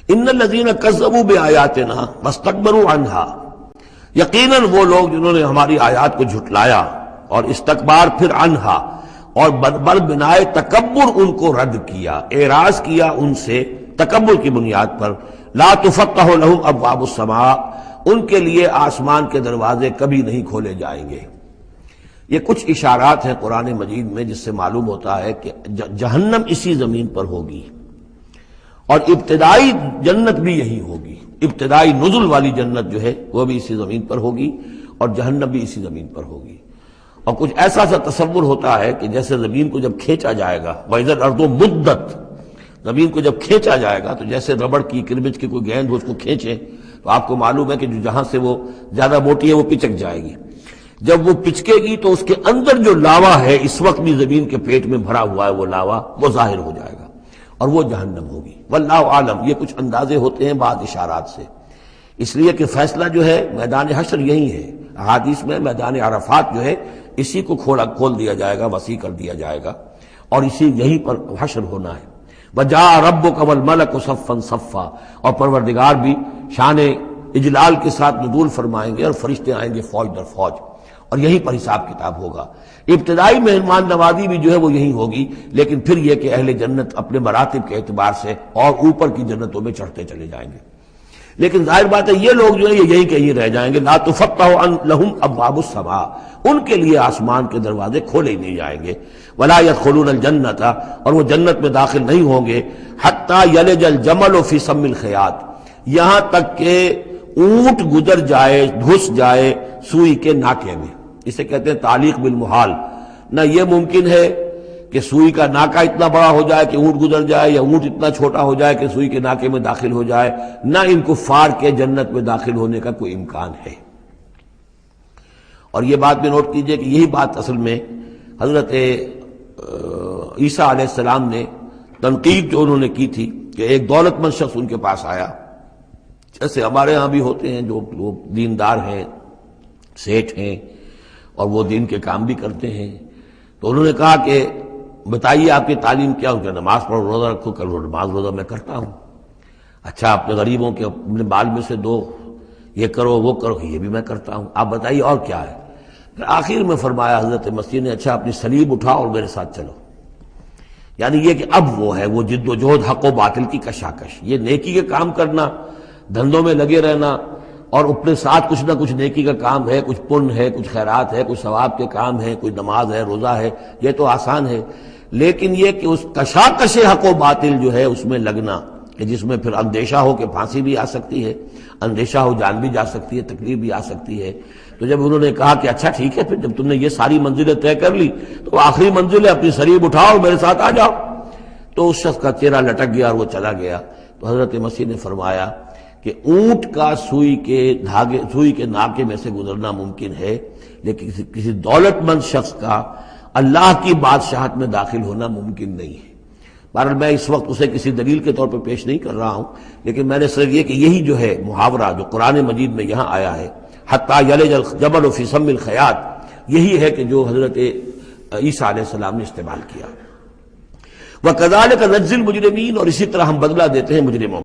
ان الذین کذبوا بآیاتنا واستکبروا عنہا، یقیناً وہ لوگ جنہوں نے ہماری آیات کو جھٹلایا اور استکبار پھر عنہا اور بر بنائے تکبر ان کو رد کیا، اعراض کیا ان سے تکبر کی بنیاد پر، لا تفتح لهم ابواب السماء، ان کے لیے آسمان کے دروازے کبھی نہیں کھولے جائیں گے۔ یہ کچھ اشارات ہیں قرآن مجید میں جس سے معلوم ہوتا ہے کہ جہنم اسی زمین پر ہوگی، اور ابتدائی جنت بھی یہی ہوگی، ابتدائی نزل والی جنت جو ہے وہ بھی اسی زمین پر ہوگی، اور جہنم بھی اسی زمین پر ہوگی۔ اور کچھ ایسا سا تصور ہوتا ہے کہ جیسے زمین کو جب کھینچا جائے گا، وَإِذَا الْأَرْضُ مُدَّتْ، زمین کو جب کھینچا جائے گا تو جیسے ربڑ کی کرمچ کی کوئی گیند ہو اس کو کھینچے تو آپ کو معلوم ہے کہ جو جہاں سے وہ زیادہ موٹی ہے وہ پچک جائے گی۔ جب وہ پچکے گی تو اس کے اندر جو لاوا ہے اس وقت بھی زمین کے پیٹ میں بھرا ہوا ہے، وہ لاوا وہ ظاہر ہو جائے گا اور وہ جہنم ہوگی۔ واللہ عالم، یہ کچھ اندازے ہوتے ہیں بعض اشارات سے، اس لیے کہ فیصلہ جو ہے میدان حشر یہی ہے۔ احادیث میں میدان عرفات جو ہے اسی کو کھول دیا جائے گا، وسیع کر دیا جائے گا، اور اسی یہیں پر حشر ہونا ہے۔ وَجَاءَ رَبُّكَ وَالْمَلَكُ صَفًّا صَفًّا، اور پروردگار بھی شان اجلال کے ساتھ نزول فرمائیں گے اور فرشتے آئیں گے فوج در فوج، اور یہیں پر حساب کتاب ہوگا۔ ابتدائی مہمان نوازی بھی جو ہے وہ یہی ہوگی، لیکن پھر یہ کہ اہل جنت اپنے مراتب کے اعتبار سے اور اوپر کی جنتوں میں چڑھتے چلے جائیں گے۔ لیکن ظاہر بات ہے یہ لوگ جو ہے یہ یہیں کہ یہیں رہ جائیں گے۔ لا تفتح لهم ابواب السماء، ان کے لیے آسمان کے دروازے کھولے ہی نہیں جائیں گے۔ ولا يدخلون الجنۃ، اور وہ جنت میں داخل نہیں ہوں گے، حتی یلج الجمل فی سم الخیاط، یہاں تک کہ اونٹ گزر جائے، گھس جائے سوئی کے ناکے میں۔ اسے کہتے ہیں تعلیق بالمحال۔ نہ یہ ممکن ہے کہ سوئی کا ناکا اتنا بڑا ہو جائے کہ اونٹ گزر جائے، یا اونٹ اتنا چھوٹا ہو جائے کہ سوئی کے ناکے میں داخل ہو جائے، نہ ان کفار کے جنت میں داخل ہونے کا کوئی امکان ہے۔ اور یہ بات بھی نوٹ کیجئے کہ یہی بات اصل میں حضرت عیسیٰ علیہ السلام نے تنقید جو انہوں نے کی تھی کہ ایک دولت مند شخص ان کے پاس آیا، جیسے ہمارے ہاں بھی ہوتے ہیں جو دیندار ہیں، سیٹھ ہیں، اور وہ دین کے کام بھی کرتے ہیں، تو انہوں نے کہا کہ بتائیے آپ کی تعلیم کیا ہو؟ کہ نماز پڑھو، روزہ رکھو۔ کہ نماز روزہ میں کرتا ہوں۔ اچھا اپنے غریبوں کے اپنے مال میں سے دو، یہ کرو وہ کرو، یہ بھی میں کرتا ہوں، آپ بتائیے اور کیا ہے؟ پھر آخر میں فرمایا حضرت مسیح نے، اچھا اپنی صلیب اٹھاؤ اور میرے ساتھ چلو۔ یعنی یہ کہ اب وہ ہے وہ جد و جہد حق و باطل کی کشاکش، یہ نیکی کے کام کرنا، دھندوں میں لگے رہنا، اور اپنے ساتھ کچھ نہ کچھ نیکی کا کام ہے، کچھ پن ہے، کچھ خیرات ہے، کچھ ثواب کے کام ہے، کوئی نماز ہے، روزہ ہے، یہ تو آسان ہے۔ لیکن یہ کہ اس کشاکش حق و باطل جو ہے اس میں لگنا، کہ جس میں پھر اندیشہ ہو کہ پھانسی بھی آ سکتی ہے، اندیشہ ہو جان بھی جا سکتی ہے، تکلیف بھی آ سکتی ہے۔ تو جب انہوں نے کہا کہ اچھا ٹھیک ہے، پھر جب تم نے یہ ساری منزلیں طے کر لی تو آخری منزل ہے اپنی صلیب اٹھاؤ اور میرے ساتھ آ جاؤ۔ تو اس شخص کا چہرہ لٹک گیا اور وہ چلا گیا۔ تو حضرت مسیح نے فرمایا کہ اونٹ کا سوئی کے ناکے میں سے گزرنا ممکن ہے، لیکن کسی دولت مند شخص کا اللہ کی بادشاہت میں داخل ہونا ممکن نہیں ہے۔ بہرحال میں اس وقت اسے کسی دلیل کے طور پہ پیش نہیں کر رہا ہوں، لیکن میں نے صرف یہ کہ یہی جو ہے محاورہ جو قرآن مجید میں یہاں آیا ہے، حتی یلج الجمل فی سم الخیاط، یہی ہے کہ جو حضرت عیسیٰ علیہ السلام نے استعمال کیا۔ وَكَذَلِكَ نَجْزِي الْمُجْرِمِينَ، اور اسی طرح ہم بدلہ دیتے ہیں مجرموں